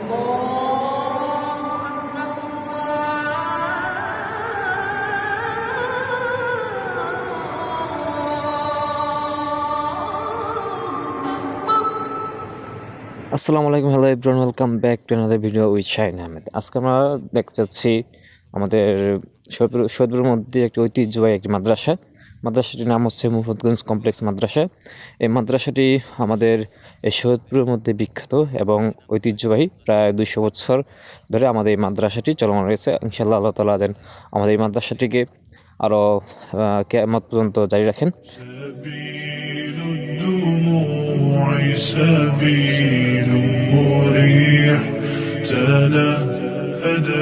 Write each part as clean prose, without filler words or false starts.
আসসালামু আলাইকুম, hello everyone, welcome back to another video with Shahin Ahmed. আজকে আমরা দেখতে যাচ্ছি আমাদের সৈয়দপুরের মধ্যে একটি ঐতিহ্যবাহী একটি মাদ্রাসাটির নাম হচ্ছে মুফাদ্দগঞ্জ কমপ্লেক্স মাদ্রাসা। এই মাদ্রাসাটি আমাদের এই সৈয়দপুরের মধ্যে বিখ্যাত এবং ঐতিহ্যবাহী। প্রায় 200 বছর ধরে আমাদের এই মাদ্রাসাটি চলমান রয়েছে। ইনশাআল্লাহ আল্লাহ তাআলা দেন আমাদের এই মাদ্রাসাটিকে আরও কিয়ামত পর্যন্ত জারি রাখেন।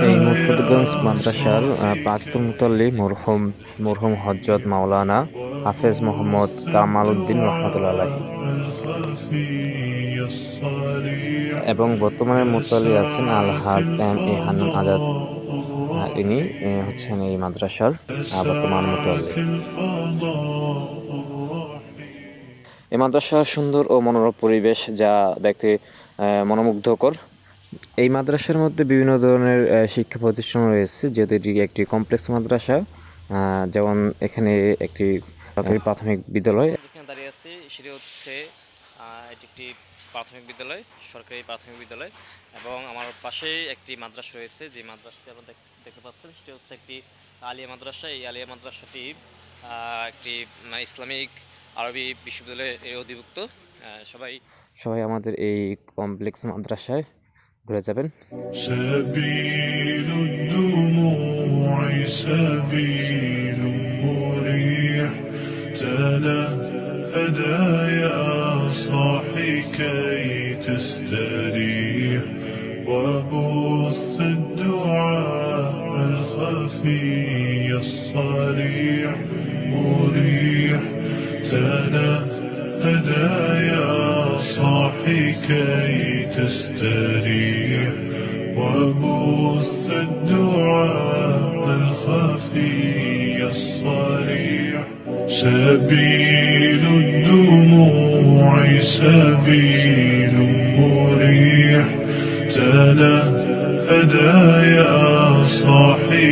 এই মুফাদ্দগঞ্জ মাদ্রাসার প্রাক্তন মুতাল্লি মরহুম হযরত মাওলানা হাফেজ মোহাম্মদ কামাল উদ্দিন রহমাতুল্লাহ আলাইহি এবং বর্তমানে মুতাল্লি আছেন আলহাজ এম.এ. হান্নান আজাদ। ইনি হচ্ছেন এই মাদ্রাসার বর্তমান মুতাল্লি। এই মাদ্রাসার সুন্দর ও মনোরম পরিবেশ যা দেখতে মনোমুগ্ধকর। এই মাদ্রাসার মধ্যে বিভিন্ন ধরনের শিক্ষা প্রতিষ্ঠান রয়েছে, যেহেতু এটি একটি কমপ্লেক্স মাদ্রাসা। যেমন এখানে একটি সরকারি প্রাথমিক বিদ্যালয়, যেখানে দাঁড়িয়ে আছি সেটি হচ্ছে এটি একটি প্রাথমিক বিদ্যালয়, সরকারি প্রাথমিক বিদ্যালয়। এবং আমার পাশেই একটি মাদ্রাসা রয়েছে, যে মাদ্রাসাটি আপনারা দেখতে পাচ্ছেন সেটি হচ্ছে একটি আলিয়া মাদ্রাসা। এই আলিয়া মাদ্রাসাটি একটি ইসলামিক আরবি বিশ্ববিদ্যালয়ের অধিভুক্ত। সবাই আমাদের এই কমপ্লেক্স মাদ্রাসায় ঘুরে যাবেন। وبث الدعاء الخفي الصريح مريح تنهدى يا صاحي كي تستريح وبث الدعاء الخفي الصريح سبيل الدموع سبيل مريح تنهدى يا صاحي